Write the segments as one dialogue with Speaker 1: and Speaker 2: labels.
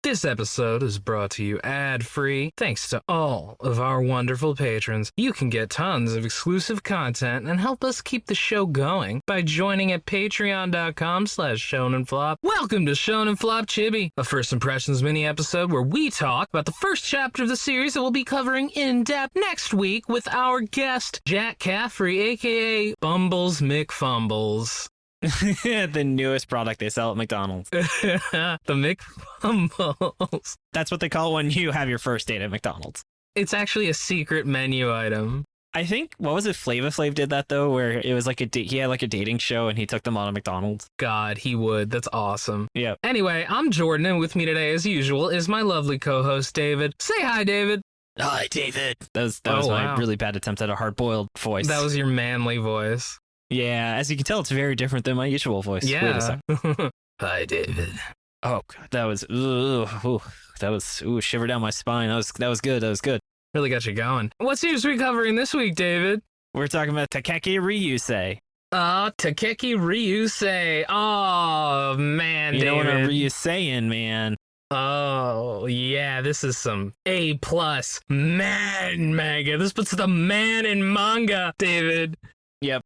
Speaker 1: This episode is brought to you ad-free thanks to all of our wonderful patrons. You can get tons of exclusive content and help us keep the show going by joining at patreon.com/shonenflop. Welcome to Shonen Flop Chibi, a first impressions mini episode where we talk about the first chapter of the series that we'll be covering in depth next week with our guest, Jack Caffrey, aka Bumbles McFumbles.
Speaker 2: The newest product they sell at McDonald's.
Speaker 1: The McFumbles.
Speaker 2: That's what they call it when you have your first date at McDonald's.
Speaker 1: It's actually a secret menu item.
Speaker 2: I think, what was it, Flava Flav did that though, where it was like he had like a dating show and he took them on to McDonald's.
Speaker 1: God, he would. That's awesome.
Speaker 2: Yeah.
Speaker 1: Anyway, I'm Jordan, and with me today, as usual, is my lovely co-host, David. Say hi, David.
Speaker 2: Hi, David. That was my really bad attempt at a hard-boiled voice.
Speaker 1: That was your manly voice.
Speaker 2: Yeah, as you can tell, it's very different than my usual voice.
Speaker 1: Yeah.
Speaker 2: Wait a sec.
Speaker 1: Hi, David.
Speaker 2: Oh, God, that was, shiver down my spine. That was good. That was good.
Speaker 1: Really got you going. What series are we covering this week, David?
Speaker 2: We're talking about Takeki Ryuusei.
Speaker 1: Takeki Ryuusei. Oh, man,
Speaker 2: you
Speaker 1: David.
Speaker 2: know what a Ryuseian, man.
Speaker 1: Oh, yeah, this is some A+ man manga. This puts the man in manga, David.
Speaker 2: Yep.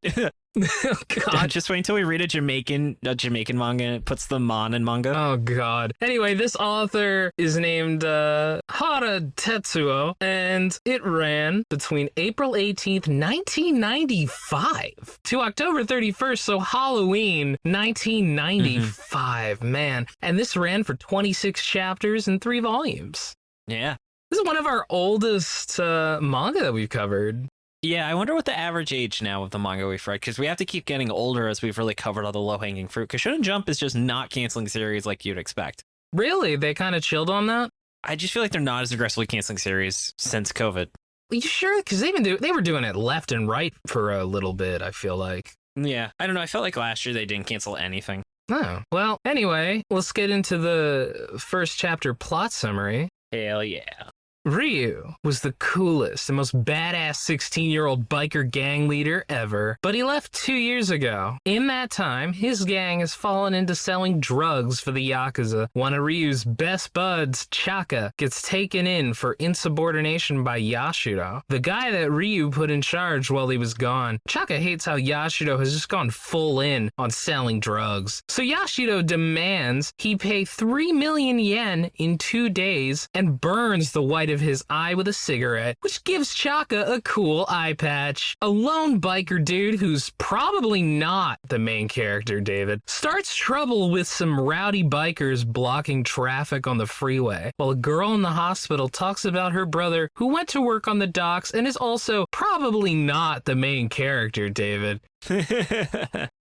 Speaker 1: Oh, God.
Speaker 2: Just wait until we read a Jamaican manga and it puts the man in manga.
Speaker 1: Oh, God. Anyway, this author is named Hara Tetsuo, and it ran between April 18th, 1995 to October 31st, so Halloween 1995, man. And this ran for 26 chapters and 3 volumes.
Speaker 2: Yeah.
Speaker 1: This is one of our oldest manga that we've covered.
Speaker 2: Yeah, I wonder what the average age now of the manga we've read, because we have to keep getting older as we've really covered all the low-hanging fruit, because Shonen Jump is just not canceling series like you'd expect.
Speaker 1: Really? They kind of chilled on that?
Speaker 2: I just feel like they're not as aggressively canceling series since COVID.
Speaker 1: Are you sure? Because they were doing it left and right for a little bit, I feel like.
Speaker 2: Yeah, I don't know. I felt like last year they didn't cancel anything.
Speaker 1: Oh, well, anyway, let's get into the first chapter plot summary.
Speaker 2: Hell yeah.
Speaker 1: Ryu was the coolest and most badass 16-year-old biker gang leader ever, but he left 2 years ago. In that time, his gang has fallen into selling drugs for the Yakuza. One of Ryu's best buds, Chaka, gets taken in for insubordination by Yashido, the guy that Ryu put in charge while he was gone. Chaka hates how Yashido has just gone full in on selling drugs. So Yashido demands he pay 3 million yen in 2 days and burns the white of his eye with a cigarette, which gives Chaka a cool eye patch. A lone biker dude who's probably not the main character, David, starts trouble with some rowdy bikers blocking traffic on the freeway, while a girl in the hospital talks about her brother who went to work on the docks and is also probably not the main character, David.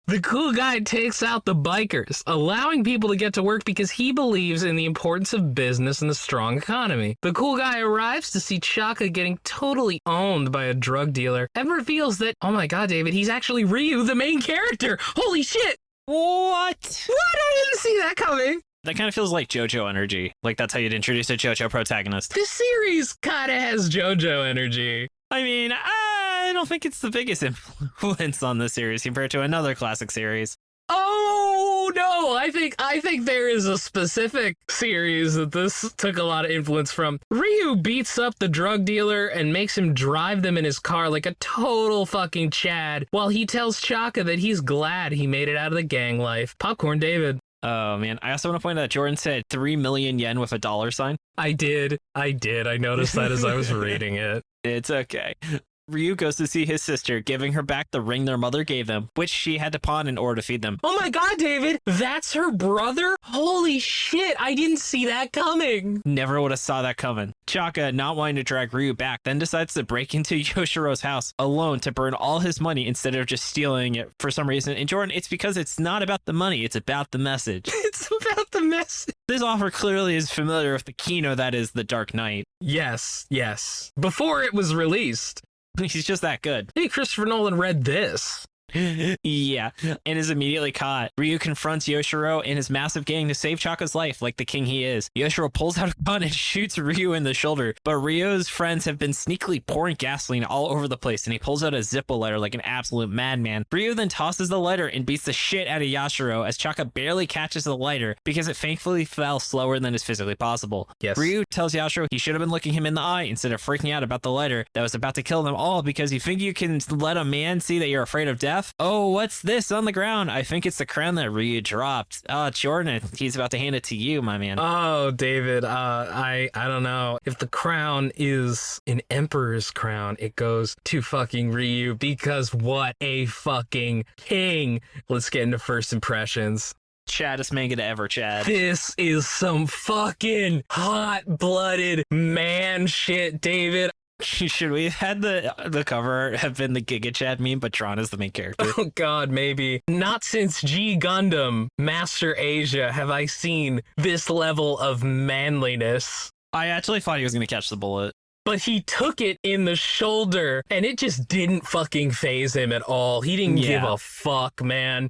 Speaker 1: The cool guy takes out the bikers, allowing people to get to work because he believes in the importance of business and the strong economy. The cool guy arrives to see Chaka getting totally owned by a drug dealer and reveals that, oh my God, David, he's actually Ryu, the main character. Holy shit.
Speaker 2: What?
Speaker 1: I didn't see that coming.
Speaker 2: That kind of feels like JoJo energy. Like that's how you'd introduce a JoJo protagonist.
Speaker 1: This series kind of has JoJo energy.
Speaker 2: I mean, I don't think it's the biggest influence on the series compared to another classic series.
Speaker 1: Oh, no, I think there is a specific series that this took a lot of influence from. Ryu beats up the drug dealer and makes him drive them in his car like a total fucking Chad, while he tells Chaka that he's glad he made it out of the gang life. Popcorn David.
Speaker 2: Oh, man. I also want to point out that Jordan said 3 million yen with a dollar sign.
Speaker 1: I did. I noticed that as I was reading it.
Speaker 2: It's okay. Ryu goes to see his sister, giving her back the ring their mother gave them, which she had to pawn in order to feed them.
Speaker 1: Oh my God, David, that's her brother? Holy shit, I didn't see that coming.
Speaker 2: Never would have saw that coming. Chaka, not wanting to drag Ryu back, then decides to break into Yoshiro's house alone to burn all his money instead of just stealing it for some reason. And Jordan, it's because it's not about the money, it's about the message.
Speaker 1: It's about the message.
Speaker 2: This author clearly is familiar with the Kino that is The Dark Knight.
Speaker 1: Yes. Before it was released.
Speaker 2: He's just that good.
Speaker 1: Hey, Christopher Nolan read this.
Speaker 2: Yeah, and is immediately caught. Ryu confronts Yoshiro and his massive gang to save Chaka's life like the king he is. Yoshiro pulls out a gun and shoots Ryu in the shoulder, but Ryu's friends have been sneakily pouring gasoline all over the place, and he pulls out a Zippo lighter like an absolute madman. Ryu then tosses the lighter and beats the shit out of Yashiro as Chaka barely catches the lighter because it thankfully fell slower than is physically possible.
Speaker 1: Yes.
Speaker 2: Ryu tells Yashiro he should have been looking him in the eye instead of freaking out about the lighter that was about to kill them all because you think you can let a man see that you're afraid of death? Oh, what's this on the ground? I think it's the crown that Ryu dropped. Oh, Jordan, he's about to hand it to you, my man.
Speaker 1: Oh, David, I don't know. If the crown is an emperor's crown, it goes to fucking Ryu because what a fucking king. Let's get into first impressions.
Speaker 2: Chaddest manga to ever, Chad.
Speaker 1: This is some fucking hot-blooded man shit, David.
Speaker 2: Should we have had the cover art have been the Giga Chad meme, but drawn as the main character?
Speaker 1: Oh god, maybe. Not since G Gundam Master Asia have I seen this level of manliness.
Speaker 2: I actually thought he was going to catch the bullet.
Speaker 1: But he took it in the shoulder, and it just didn't fucking phase him at all. He didn't give a fuck, man.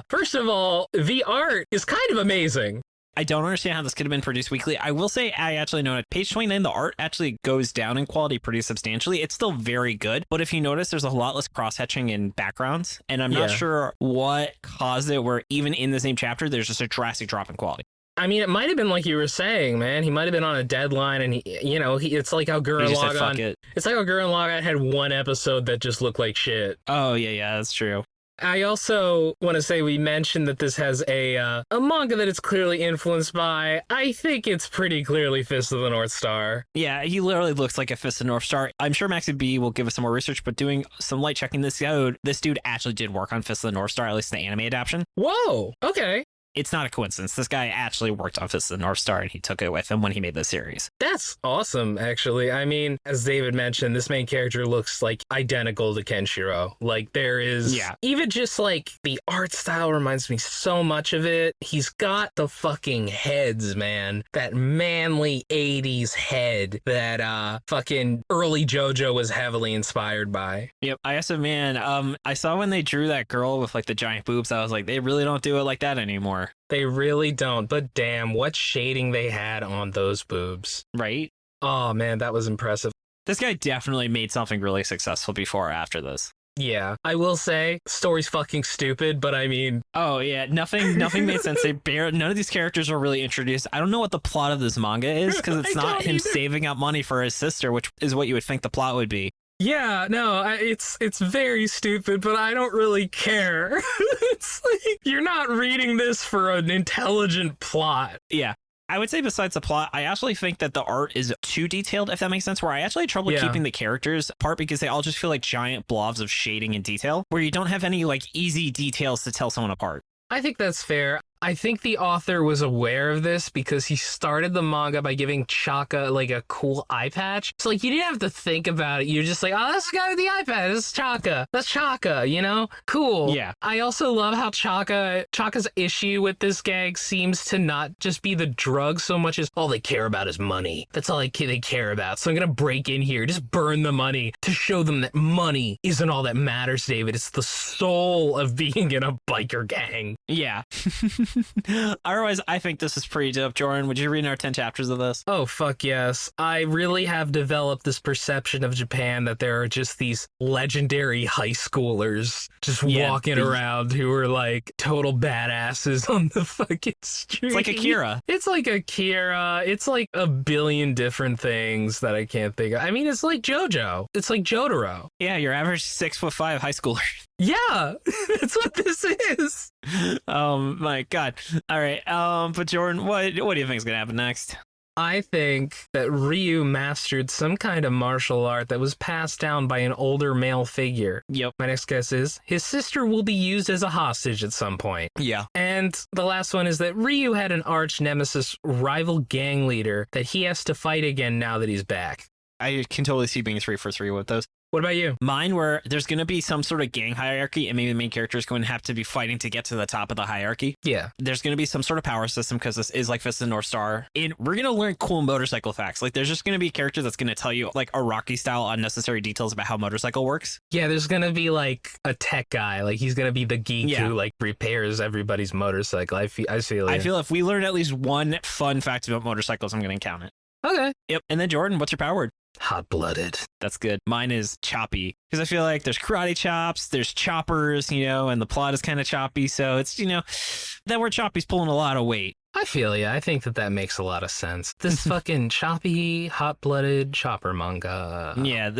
Speaker 1: First of all, the art is kind of amazing.
Speaker 2: I don't understand how this could have been produced weekly. I will say I actually know at page 29, the art actually goes down in quality pretty substantially. It's still very good, but if you notice, there's a lot less cross-hatching in backgrounds, and I'm not sure what caused it where even in the same chapter, there's just a drastic drop in quality.
Speaker 1: I mean, it might have been like you were saying, man. He might have been on a deadline, and it's like how Gurren Lagann. It's like how Gurren Lagann had one episode that just looked like shit.
Speaker 2: Oh yeah, that's true.
Speaker 1: I also want to say we mentioned that this has a manga that it's clearly influenced by. I think it's pretty clearly Fist of the North Star.
Speaker 2: Yeah, he literally looks like a Fist of the North Star. I'm sure Maxi B will give us some more research, but doing some light checking this dude actually did work on Fist of the North Star, at least the anime adaptation.
Speaker 1: Whoa, okay.
Speaker 2: It's not a coincidence. This guy actually worked on Fist of the North Star, and he took it with him when he made the series.
Speaker 1: That's awesome, actually. I mean, as David mentioned, this main character looks like identical to Kenshiro. Like, there is... Yeah. Even just, like, the art style reminds me so much of it. He's got the fucking heads, man. That manly 80s head that fucking early JoJo was heavily inspired by.
Speaker 2: Yep. I asked a man, I saw when they drew that girl with, like, the giant boobs, I was like, they really don't do it like that anymore.
Speaker 1: They really don't, but damn, what shading they had on those boobs.
Speaker 2: Right?
Speaker 1: Oh, man, that was impressive.
Speaker 2: This guy definitely made something really successful before or after this.
Speaker 1: Yeah, I will say, story's fucking stupid, but I mean...
Speaker 2: Oh, yeah, nothing made sense. None of these characters are really introduced. I don't know what the plot of this manga is, because it's not him saving up money for his sister, which is what you would think the plot would be.
Speaker 1: Yeah, no, it's very stupid, but I don't really care. It's like, you're not reading this for an intelligent plot.
Speaker 2: Yeah. I would say besides the plot, I actually think that the art is too detailed, if that makes sense, where I actually had trouble keeping the characters apart because they all just feel like giant blobs of shading and detail, where you don't have any like easy details to tell someone apart.
Speaker 1: I think that's fair. I think the author was aware of this because he started the manga by giving Chaka like a cool eye patch. So like you didn't have to think about it. You're just like, oh, that's the guy with the eye patch. That's Chaka. That's Chaka, you know? Cool.
Speaker 2: Yeah.
Speaker 1: I also love how Chaka's issue with this gag seems to not just be the drugs so much as all they care about is money. That's all they care about. So I'm going to break in here, just burn the money to show them that money isn't all that matters, David. It's the soul of being in a biker gang.
Speaker 2: Yeah. Otherwise, I think this is pretty dope. Jordan, would you read our 10 chapters of this?
Speaker 1: Oh, fuck yes. I really have developed this perception of Japan that there are just these legendary high schoolers just walking around who are like total badasses on the fucking street.
Speaker 2: It's like Akira.
Speaker 1: It's like Akira. It's like a billion different things that I can't think of. I mean, it's like JoJo. It's like Jotaro.
Speaker 2: Yeah, your average 6'5" high schooler.
Speaker 1: Yeah, that's what this is.
Speaker 2: Oh my god. All right. But Jordan, what do you think is gonna happen next?
Speaker 1: I think that Ryu mastered some kind of martial art that was passed down by an older male figure.
Speaker 2: Yep.
Speaker 1: My next guess is his sister will be used as a hostage at some point.
Speaker 2: Yeah.
Speaker 1: And the last one is that Ryu had an arch nemesis rival gang leader that he has to fight again now that he's back.
Speaker 2: I can totally see being 3 for 3 with those.
Speaker 1: What about you?
Speaker 2: Mine where there's going to be some sort of gang hierarchy and maybe the main character is going to have to be fighting to get to the top of the hierarchy.
Speaker 1: Yeah.
Speaker 2: There's going to be some sort of power system because this is like Fist of the North Star. And we're going to learn cool motorcycle facts. Like there's just going to be a character that's going to tell you like a Rocky style unnecessary details about how motorcycle works.
Speaker 1: Yeah, there's going to be like a tech guy. Like he's going to be the geek who like repairs everybody's motorcycle. I feel
Speaker 2: if we learn at least one fun fact about motorcycles, I'm going to count it.
Speaker 1: Okay.
Speaker 2: Yep. And then Jordan, what's your power word?
Speaker 1: Hot-blooded.
Speaker 2: That's good. Mine is choppy because I feel like there's karate chops, there's choppers, and the plot is kind of choppy. So it's, that word choppy's pulling a lot of weight.
Speaker 1: I feel you. I think that makes a lot of sense. This fucking choppy, hot-blooded chopper manga.
Speaker 2: Yeah,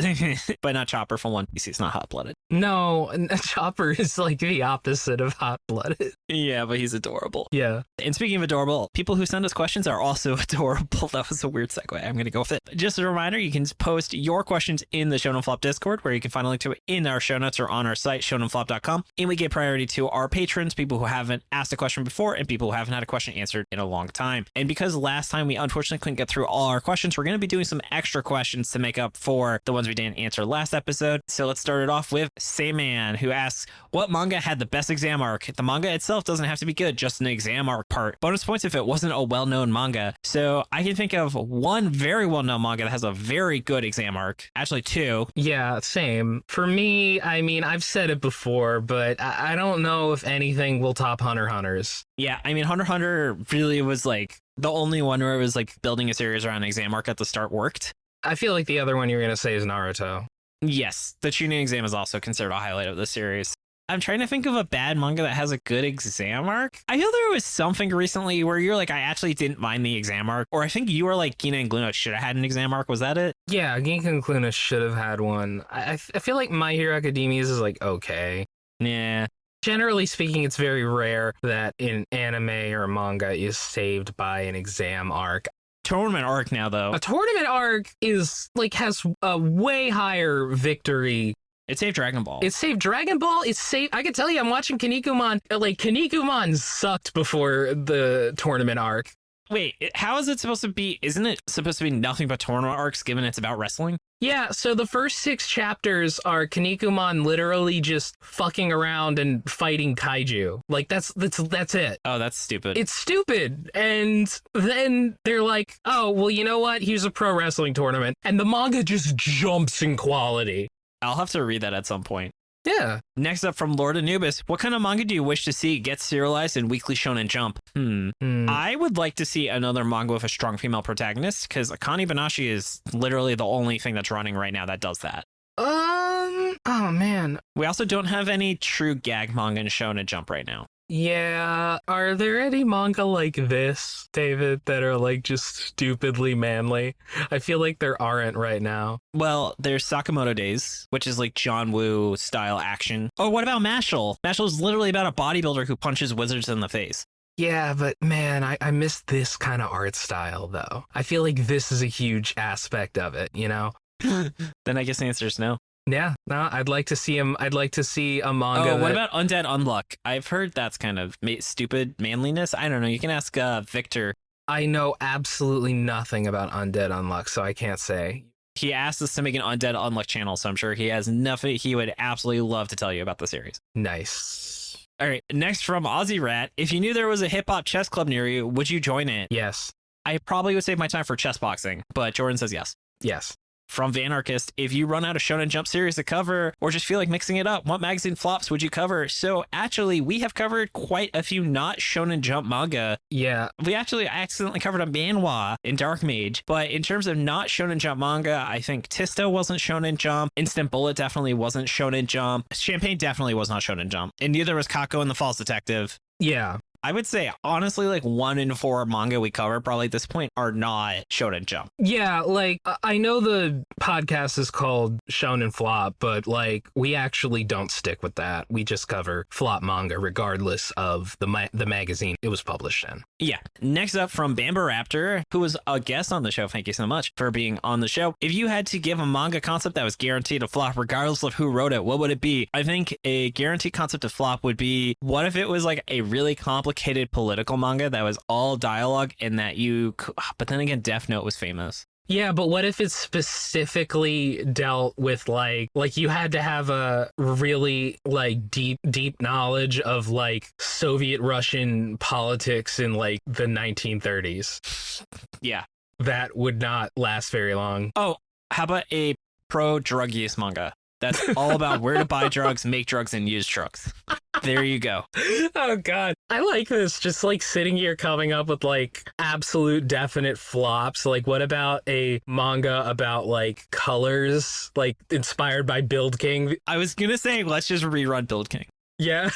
Speaker 2: but not Chopper from One Piece. It's not hot-blooded.
Speaker 1: No, Chopper is like the opposite of hot-blooded.
Speaker 2: Yeah, but he's adorable.
Speaker 1: Yeah.
Speaker 2: And speaking of adorable, people who send us questions are also adorable. That was a weird segue. I'm going to go with it. Just a reminder, you can post your questions in the Shonen Flop Discord, where you can find a link to it in our show notes or on our site, shonenflop.com. And we give priority to our patrons, people who haven't asked a question before and people who haven't had a question answered in a long time. And because last time we unfortunately couldn't get through all our questions, we're going to be doing some extra questions to make up for the ones we didn't answer last episode. So let's start it off with Sayman, who asks, what manga had the best exam arc? The manga itself doesn't have to be good, just an exam arc part. Bonus points if it wasn't a well-known manga. So I can think of one very well-known manga that has a very good exam arc. Actually, two.
Speaker 1: Yeah, same. For me, I mean, I've said it before, but I don't know if anything will top Hunter x Hunter's.
Speaker 2: Yeah, I mean, Hunter x Hunter really was like the only one where it was like building a series around an exam arc at the start worked.
Speaker 1: I feel like the other one you're going to say is Naruto.
Speaker 2: Yes, the Chunin exam is also considered a highlight of the series. I'm trying to think of a bad manga that has a good exam arc. I feel there was something recently where you're like, I actually didn't mind the exam arc. Or I think you were like, Gina and Gluno should have had an exam arc. Was that it?
Speaker 1: Yeah, Ginka and Cluna should have had one. I feel like My Hero Academia's is like, okay.
Speaker 2: Yeah.
Speaker 1: Generally speaking, it's very rare that an anime or manga is saved by an exam arc.
Speaker 2: Tournament arc now, though.
Speaker 1: A tournament arc is like has a way higher victory.
Speaker 2: It saved Dragon Ball.
Speaker 1: It saved Dragon Ball. It saved. I can tell you, I'm watching Kinnikuman. Like Kinnikuman sucked before the tournament arc.
Speaker 2: Wait, how is it supposed to be? Isn't it supposed to be nothing but tournament arcs given it's about wrestling?
Speaker 1: Yeah, so the first 6 chapters are Kinnikuman literally just fucking around and fighting kaiju. Like that's it.
Speaker 2: Oh, that's stupid.
Speaker 1: It's stupid. And then they're like, oh, well, you know what? Here's a pro wrestling tournament. And the manga just jumps in quality.
Speaker 2: I'll have to read that at some point.
Speaker 1: Yeah.
Speaker 2: Next up from Lord Anubis, what kind of manga do you wish to see get serialized in Weekly Shonen Jump? I would like to see another manga with a strong female protagonist, because Akane Banashi is literally the only thing that's running right now that does that.
Speaker 1: Oh man.
Speaker 2: We also don't have any true gag manga in Shonen Jump right now.
Speaker 1: Yeah. Are there any manga like this, David, that are like just stupidly manly? I feel like there aren't right now.
Speaker 2: Well, there's Sakamoto Days, which is like John Woo style action. Oh, what about Mashal? Mashal is literally about a bodybuilder who punches wizards in the face.
Speaker 1: Yeah, but man, I miss this kind of art style, though. I feel like this is a huge aspect of it, you know?
Speaker 2: Then I guess the answer is no.
Speaker 1: Yeah, no, I'd like to see him. I'd like to see a manga.
Speaker 2: Oh, what about Undead Unluck? I've heard that's kind of stupid manliness. I don't know. You can ask Victor.
Speaker 1: I know absolutely nothing about Undead Unluck, so I can't say.
Speaker 2: He asked us to make an Undead Unluck channel, so I'm sure he has nothing. He would absolutely love to tell you about the series.
Speaker 1: Nice.
Speaker 2: All right, next from Aussie Rat. If you knew there was a hip hop chess club near you, would you join it?
Speaker 1: Yes.
Speaker 2: I probably would save my time for chess boxing, but Jordan says yes.
Speaker 1: Yes.
Speaker 2: From Vanarchist, if you run out of Shonen Jump series to cover or just feel like mixing it up, what magazine flops would you cover? So actually, we have covered quite a few not Shonen Jump manga.
Speaker 1: Yeah.
Speaker 2: We actually accidentally covered a manhwa in Dark Mage, but in terms of not Shonen Jump manga, I think Tista wasn't Shonen Jump, Instant Bullet definitely wasn't Shonen Jump, Champagne definitely was not Shonen Jump, and neither was Kako and the False Detective.
Speaker 1: Yeah.
Speaker 2: I would say, honestly, like 1 in 4 manga we cover probably at this point are not Shonen Jump.
Speaker 1: Yeah, like, I know the podcast is called Shonen Flop, but, like, we actually don't stick with that. We just cover flop manga regardless of the magazine it was published in.
Speaker 2: Yeah. Next up from Bamba Raptor, who was a guest on the show. Thank you so much for being on the show. If you had to give a manga concept that was guaranteed to flop regardless of who wrote it, what would it be? I think a guaranteed concept to flop would be, what if it was like a really complicated political manga that was all dialogue and that but then again, Death Note was famous.
Speaker 1: Yeah, but what if it's specifically dealt with like you had to have a really like deep knowledge of like Soviet Russian politics in like the 1930s?
Speaker 2: Yeah.
Speaker 1: That would not last very long.
Speaker 2: Oh, how about a pro drug use manga? That's all about where to buy drugs, make drugs, and use drugs. There you go.
Speaker 1: Oh god, I like this. Just like sitting here coming up with like absolute definite flops. Like, what about a manga about like colors, like inspired by Build King?
Speaker 2: I was gonna say, let's just rerun Build King.
Speaker 1: Yeah.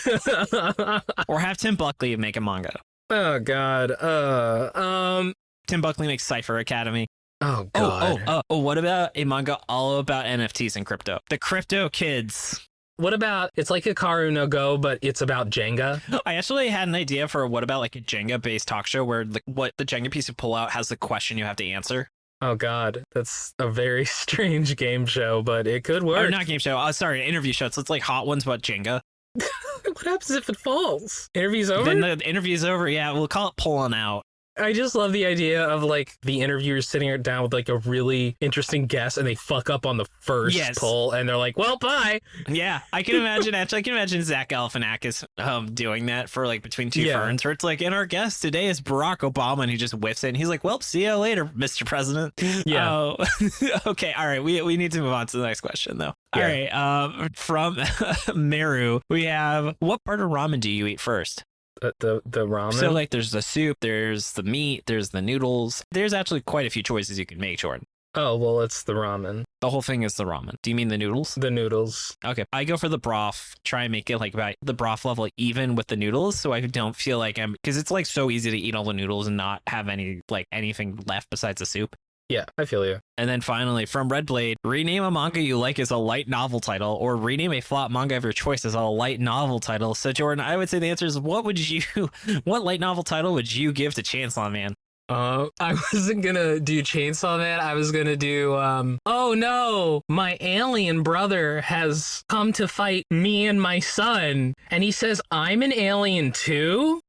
Speaker 2: Or have Tim Buckley make a manga.
Speaker 1: Oh god.
Speaker 2: Tim Buckley makes Cypher Academy.
Speaker 1: Oh god.
Speaker 2: What about a manga all about NFTs and crypto? The Crypto Kids.
Speaker 1: What about, it's like Hikaru no Go, but it's about Jenga?
Speaker 2: I actually had an idea for what about like a Jenga-based talk show where what the Jenga piece you pull out has the question you have to answer.
Speaker 1: Oh god, that's a very strange game show, but it could work.
Speaker 2: Or not game show. Sorry, interview show. So it's like Hot Ones about Jenga.
Speaker 1: What happens if it falls? Interview's over?
Speaker 2: Then the interview's over. Yeah, we'll call it pulling out.
Speaker 1: I just love the idea of like the interviewers sitting down with like a really interesting guest and they fuck up on the first pull and they're like, well, bye.
Speaker 2: Yeah, I can imagine Zach Galifianakis doing that for like Between Two Ferns, where it's like, and our guest today is Barack Obama, and he just whiffs it and he's like, well, see you later, Mr. President.
Speaker 1: Yeah.
Speaker 2: Okay, all right, we need to move on to the next question though. Yeah. All right, from Meru, we have, what part of ramen do you eat first?
Speaker 1: The ramen?
Speaker 2: So like there's the soup, there's the meat, there's the noodles. There's actually quite a few choices you can make, Jordan.
Speaker 1: Oh, well, it's the ramen.
Speaker 2: The whole thing is the ramen. Do you mean the noodles?
Speaker 1: The noodles.
Speaker 2: Okay. I go for the broth, try and make it like about the broth level even with the noodles, so I don't feel like because it's like so easy to eat all the noodles and not have anything left besides the soup.
Speaker 1: Yeah, I feel you.
Speaker 2: And then finally, from Red Blade, rename a manga you like as a light novel title, or rename a flop manga of your choice as a light novel title. So, Jordan, I would say the answer is, what light novel title would you give to Chainsaw Man?
Speaker 1: I wasn't gonna do Chainsaw Man. I was gonna do, oh no, my alien brother has come to fight me and my son, and he says I'm an alien too?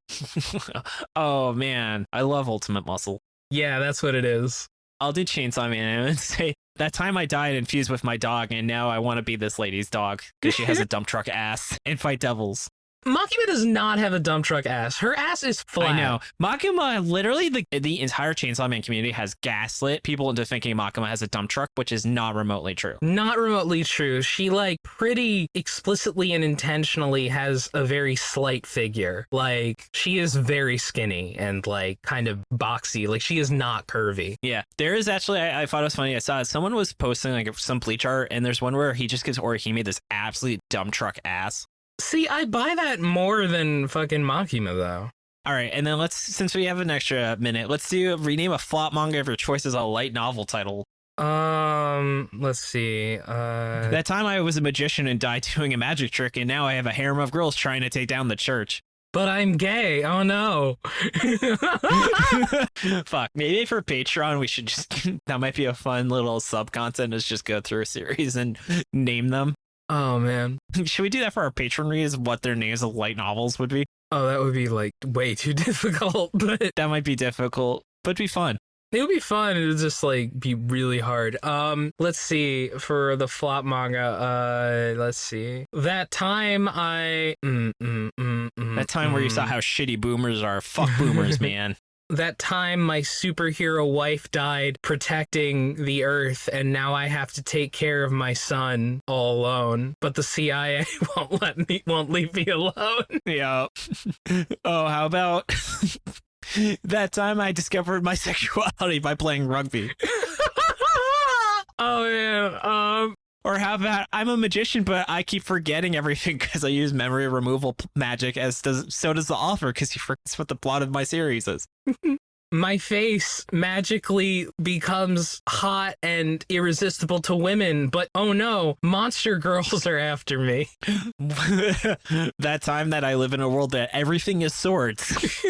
Speaker 2: Oh, man. I love Ultimate Muscle.
Speaker 1: Yeah, that's what it is.
Speaker 2: I'll do Chainsaw Man and say, that time I died and fused with my dog, and now I want to be this lady's dog because she has a dump truck ass and fight devils.
Speaker 1: Makima does not have a dump truck ass. Her ass is flat.
Speaker 2: I know. Makima, literally, the entire Chainsaw Man community has gaslit people into thinking Makima has a dump truck, which is not remotely true.
Speaker 1: Not remotely true. She, like, pretty explicitly and intentionally has a very slight figure. Like, she is very skinny and, like, kind of boxy. Like, she is not curvy.
Speaker 2: Yeah. There is actually, I thought it was funny. I saw someone was posting, like, some bleach art, and there's one where he just gets Orihime this absolute dump truck ass.
Speaker 1: See, I buy that more than fucking Makima, though.
Speaker 2: All right, and then since we have an extra minute, let's rename a flop manga of your choice as a light novel title.
Speaker 1: Let's see.
Speaker 2: That time I was a magician and died doing a magic trick, and now I have a harem of girls trying to take down the church.
Speaker 1: But I'm gay. Oh no.
Speaker 2: Fuck. Maybe for Patreon, we should that might be a fun little sub content is just go through a series and name them.
Speaker 1: Oh, man.
Speaker 2: Should we do that for our patron readers, what their names of light novels would be?
Speaker 1: Oh, that would be, like, way too difficult, but...
Speaker 2: That might be difficult, but be fun.
Speaker 1: It would be fun. It would just, like, be really hard. Let's see. For the flop manga, let's see. That time I...
Speaker 2: That time where you saw how shitty boomers are. Fuck boomers, man.
Speaker 1: That time my superhero wife died protecting the Earth, and now I have to take care of my son all alone. But the CIA won't leave me alone.
Speaker 2: Yeah. Oh, how about that time I discovered my sexuality by playing rugby?
Speaker 1: Oh man.
Speaker 2: Or how about I'm a magician, but I keep forgetting everything because I use memory removal magic, so does the author because he forgets what the plot of my series is.
Speaker 1: My face magically becomes hot and irresistible to women, but oh no, monster girls are after me.
Speaker 2: That time that I live in a world that everything is swords.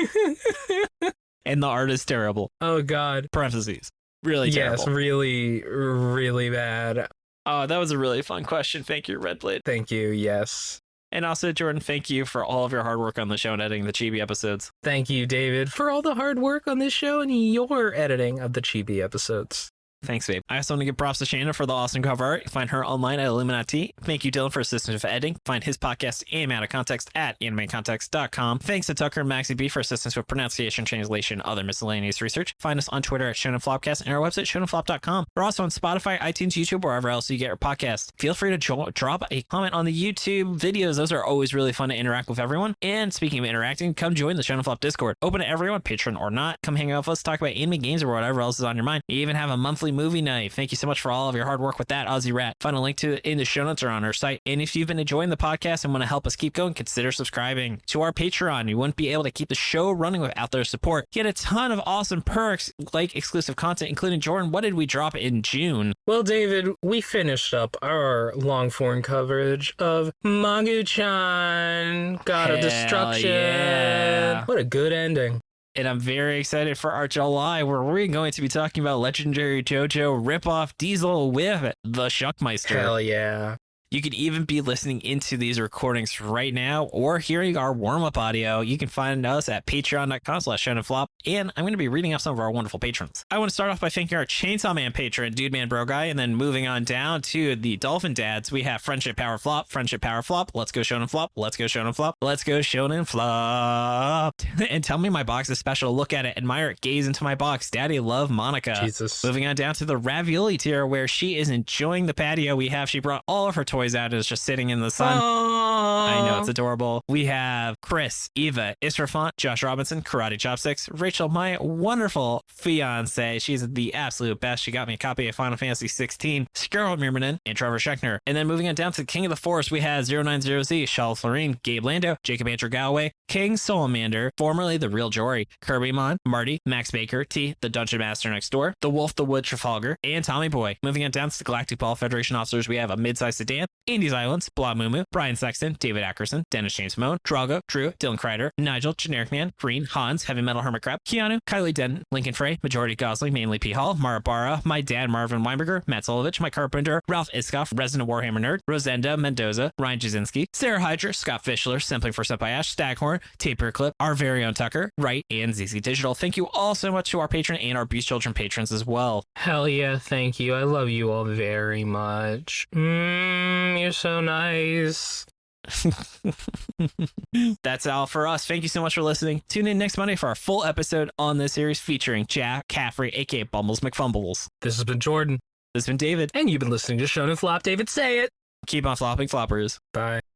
Speaker 2: And the art is terrible.
Speaker 1: Oh god.
Speaker 2: Parentheses. Really terrible.
Speaker 1: Yes, really, really bad.
Speaker 2: Oh, that was a really fun question. Thank you, Red Blade.
Speaker 1: Thank you, yes.
Speaker 2: And also, Jordan, thank you for all of your hard work on the show and editing the Chibi episodes.
Speaker 1: Thank you, David, for all the hard work on this show and your editing of the Chibi episodes.
Speaker 2: Thanks, babe. I also want to give props to Shannon for the awesome cover art. Find her online at illuminyatea. Thank you, Dylan, for assistance with editing. Find his podcast, Anime Out of Context, at animecontext.com. Thanks to Tucker and Maxie B for assistance with pronunciation, translation, other miscellaneous research. Find us on Twitter at ShonenFlopcast and our website, ShonenFlop.com. We're also on Spotify, iTunes, YouTube, wherever else you get your podcast. Feel free to drop a comment on the YouTube videos. Those are always really fun to interact with everyone. And speaking of interacting, come join the Shonen Flop Discord. Open to everyone, patron or not. Come hang out with us, talk about anime, games, or whatever else is on your mind. We even have a monthly movie night. Thank you so much for all of your hard work with that, Aussie Rat. Find a link to it in the show notes or on our site. And if you've been enjoying the podcast and want to help us keep going, consider subscribing to our Patreon. You wouldn't be able to keep the show running without their support. Get a ton of awesome perks like exclusive content, including Jordan. What did we drop in June?
Speaker 1: Well, David, we finished up our long form coverage of Magu-chan, God of Destruction.
Speaker 2: Yeah.
Speaker 1: What a good ending.
Speaker 2: And I'm very excited for our July, where we're going to be talking about legendary JoJo ripoff Diesel with the Shuckmeister.
Speaker 1: Hell yeah.
Speaker 2: You could even be listening into these recordings right now or hearing our warm-up audio. You can find us at patreon.com/ShonenFlop, and I'm going to be reading off some of our wonderful patrons. I want to start off by thanking our Chainsaw Man patron, Dude Man Bro Guy, and then moving on down to the Dolphin Dads, we have Friendship Power Flop, Friendship Power Flop, Let's Go Shonen Flop, Let's Go Shonen Flop, Let's Go Shonen Flop. And tell me my box is special. Look at it, admire it, gaze into my box. Daddy love Monica.
Speaker 1: Jesus.
Speaker 2: Moving on down to the Ravioli tier, where she is enjoying the patio we have. She brought all of her toys out and is just sitting in the sun. I know, it's adorable. We have Chris, Eva, Israfont, Josh Robinson, Karate Chopsticks, Rachel, my wonderful fiance. She's the absolute best. She got me a copy of Final Fantasy 16, Scarlet Mirmanen, and Trevor Schechner. And then moving on down to the King of the Forest, we have 090Z, Shawl Florine, Gabe Lando, Jacob Andrew Galloway, King Solamander, formerly the Real Jory, Kirby Mon, Marty, Max Baker, T, the Dungeon Master Next Door, The Wolf, the Wood, Trafalgar, and Tommy Boy. Moving on down to the Galactic Ball Federation officers, we have a mid-sized sedan, Andy's Islands, Blah Mumu, Brian Sexton, David Ackerson, Dennis James Moan, Drago, Drew, Dylan Crider, Nigel, Generic Man, Green, Hans, Heavy Metal Hermit Crab, Keanu, Kylie Denton, Lincoln Frey, Majority Gosling, mainly P. Hall, Mara Barra, my dad Marvin Weinberger, Matt Solovich, Mike Carpenter, Ralph Iskoff, Resident Warhammer Nerd, Rosenda Mendoza, Ryan Jasinski, Sarah Hydra, Scott Fischler, Simply for Senpai Ash, Staghorn, Taper Clip, our very own Tucker, Wright, and ZZ Digital. Thank you all so much to our patron and our Beast Children patrons as well.
Speaker 1: Hell yeah, thank you. I love you all very much. You're so nice.
Speaker 2: That's all for us. Thank you so much for listening. Tune in next Monday for our full episode on this series featuring Jack Caffrey, aka Bumbles McFumbles.
Speaker 1: This has been Jordan.
Speaker 2: This has been David.
Speaker 1: And you've been listening to Shonen Flop. David, say it.
Speaker 2: Keep on flopping, floppers.
Speaker 1: Bye.